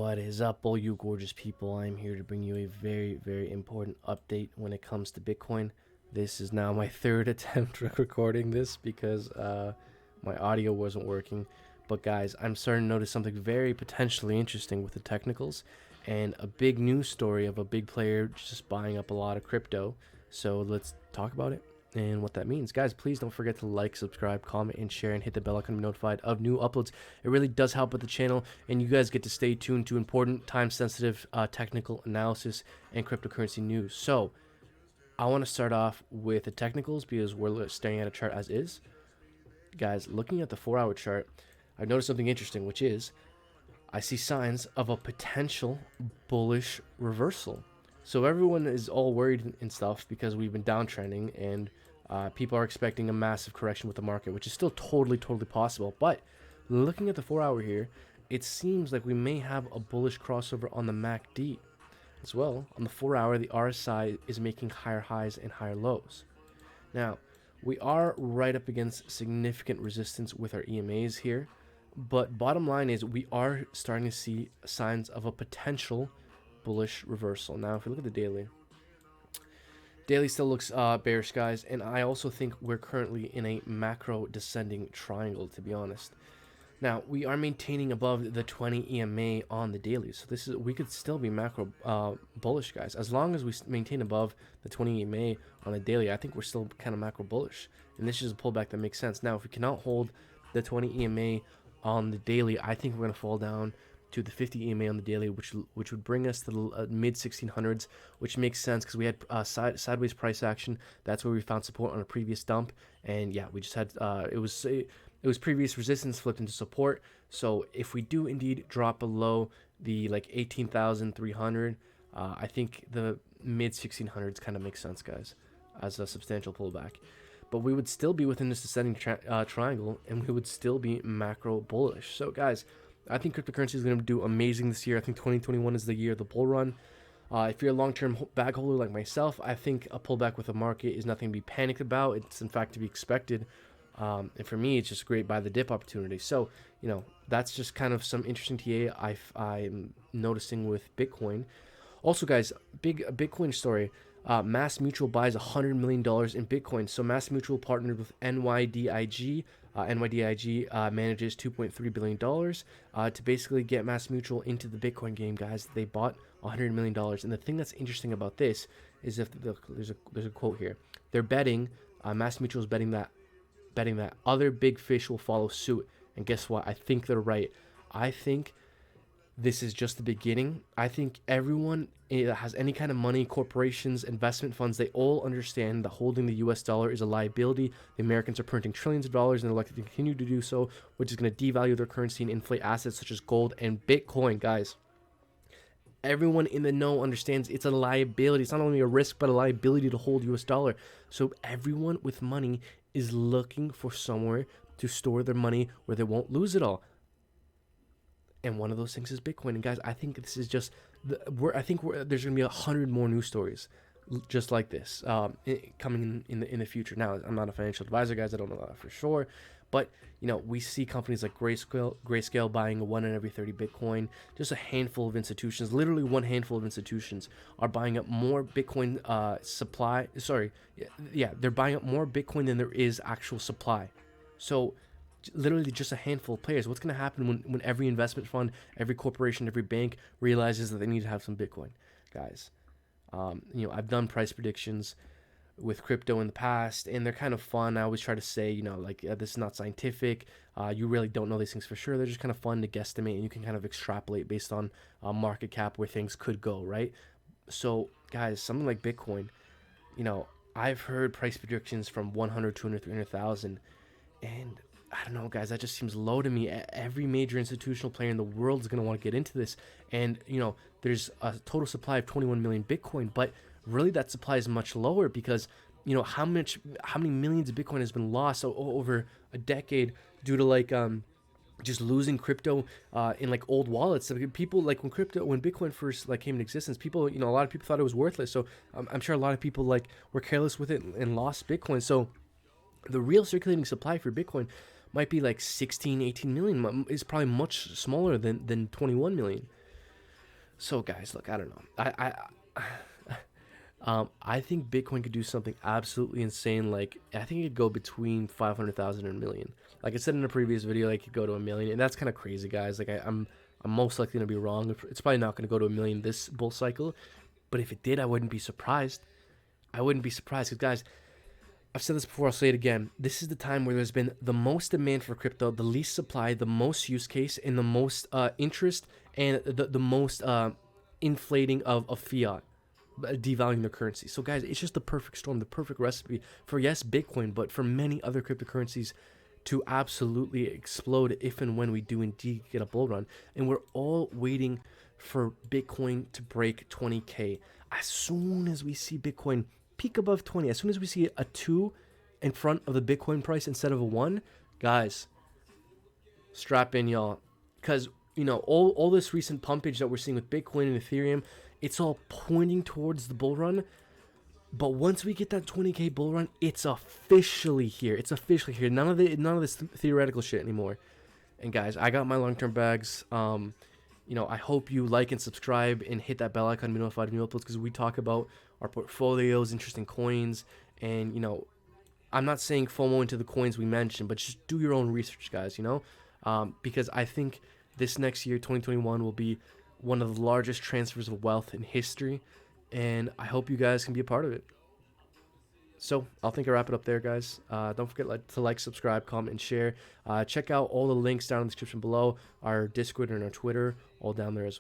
What is up, all you gorgeous people? I'm here to bring you a very important update when it comes to Bitcoin. This is now my third attempt at recording this because my audio wasn't working. But guys, I'm starting to notice something very potentially interesting with the technicals and a big news story of a big player just buying up a lot of crypto. So let's talk about it and what that means. Guys, please don't forget to like, subscribe, comment, and share, and hit the bell icon to be notified of new uploads. It really does help with the channel, and you guys get to stay tuned to important, time-sensitive technical analysis and cryptocurrency news. So I want to start off with the technicals because we're staring at a chart as is. Guys, looking at the 4-hour chart, I've noticed something interesting, which is I see signs of a potential bullish reversal. So everyone is all worried and stuff because we've been downtrending, and people are expecting a massive correction with the market, which is still totally possible. But looking at the 4-hour here, it seems like we may have a bullish crossover on the MACD as well. On the 4-hour, the RSI is making higher highs and higher lows. Now, we are right up against significant resistance with our EMAs here, but bottom line is we are starting to see signs of a potential bullish reversal. Now, if we look at the daily still looks bearish, guys, and I also think we're currently in a macro descending triangle, to be honest. Now, we are maintaining above the 20 EMA on the daily, so this is, we could still be macro bullish, guys. As long as we maintain above the 20 EMA on the daily, I think we're still kind of macro bullish, and this is a pullback that makes sense. Now, if we cannot hold the 20 EMA on the daily, I think we're going to fall down to the 50 EMA on the daily, which would bring us to the mid 1600s, which makes sense because we had sideways price action. That's where we found support on a previous dump, and yeah, we just had it was previous resistance flipped into support. So if we do indeed drop below the like 18,300, I think the mid 1600s kind of makes sense, guys, as a substantial pullback. But we would still be within this descending triangle, and we would still be macro bullish. So guys, I think cryptocurrency is going to do amazing this year. I think 2021 is the year of the bull run. If you're a long-term bag holder like myself, I think a pullback with the market is nothing to be panicked about. It's in fact to be expected. And for me, it's just a great buy the dip opportunity. So, you know, that's just kind of some interesting TA I'm noticing with Bitcoin. Also, guys, big Bitcoin story. Mass Mutual buys $100 million in Bitcoin. So Mass Mutual partnered with NYDIG. NYDIG manages $2.3 billion to basically get Mass Mutual into the Bitcoin game, guys. They bought $100 million. And the thing that's interesting about this is if there's a quote here. They're betting, Mass Mutual is betting that other big fish will follow suit. And guess what? I think they're right. I think this is just the beginning. I think everyone that has any kind of money, corporations, investment funds, they all understand that holding the US dollar is a liability. The Americans are printing trillions of dollars and they're likely to continue to do so, which is going to devalue their currency and inflate assets such as gold and Bitcoin, guys. Everyone in the know understands it's a liability. It's not only a risk, but a liability to hold US dollar. So everyone with money is looking for somewhere to store their money where they won't lose it all. And one of those things is Bitcoin. And guys, I think this is just there's going to be 100 more news stories just like this coming in the future. Now, I'm not a financial advisor, guys. I don't know that for sure. But, you know, we see companies like Grayscale buying 1 in every 30 Bitcoin. Just a handful of institutions, literally one handful of institutions, are buying up more Bitcoin supply. Sorry, yeah, they're buying up more Bitcoin than there is actual supply. So literally just a handful of players. What's going to happen when every investment fund, every corporation, every bank realizes that they need to have some Bitcoin, guys? You know, I've done price predictions with crypto in the past, and they're kind of fun. I always try to say, you know, like, this is not scientific. You really don't know these things for sure. They're just kind of fun to guesstimate, and you can kind of extrapolate based on market cap where things could go, right? So, guys, something like Bitcoin, you know, I've heard price predictions from 100, 200, 300,000, and I don't know, guys, that just seems low to me. Every major institutional player in the world is going to want to get into this. And, you know, there's a total supply of 21 million Bitcoin, but really that supply is much lower because, you know, how many millions of Bitcoin has been lost over a decade due to like just losing crypto in like old wallets. So people, like when Bitcoin first like came into existence, people, you know, a lot of people thought it was worthless. So I'm sure a lot of people like were careless with it and lost Bitcoin. So the real circulating supply for Bitcoin might be like 16, 18 million. Is probably much smaller than 21 million. So guys, look, I don't know. I think Bitcoin could do something absolutely insane. Like, I think it could go between 500,000 and a million. Like I said in a previous video, like, it could go to a million, and that's kind of crazy, guys. Like, I'm most likely gonna be wrong. It's probably not gonna go to a million this bull cycle, but if it did, I wouldn't be surprised. I wouldn't be surprised, because guys, I've said this before, I'll say it again. This is the time where there's been the most demand for crypto, the least supply, the most use case, and the most interest, and the most inflating of fiat, devaluing their currency. So guys, it's just the perfect storm, the perfect recipe for, yes, Bitcoin, but for many other cryptocurrencies to absolutely explode if and when we do indeed get a bull run. And we're all waiting for Bitcoin to break 20K. As soon as we see Bitcoin peak above 20, as soon as we see a 2 in front of the Bitcoin price instead of a 1, guys, strap in, y'all. Because, you know, all this recent pumpage that we're seeing with Bitcoin and Ethereum, it's all pointing towards the bull run. But once we get that 20K bull run, it's officially here. It's officially here. None of this theoretical shit anymore. And guys, I got my long-term bags. You know, I hope you like and subscribe and hit that bell icon to be notified of new uploads, because we talk about our portfolios, interesting coins, and, you know, I'm not saying FOMO into the coins we mentioned, but just do your own research, guys, you know, because I think this next year, 2021, will be one of the largest transfers of wealth in history, and I hope you guys can be a part of it. So I'll think I'll wrap it up there, guys. Don't forget to like, subscribe, comment, and share. Check out all the links down in the description below. Our Discord and our Twitter, all down there as well.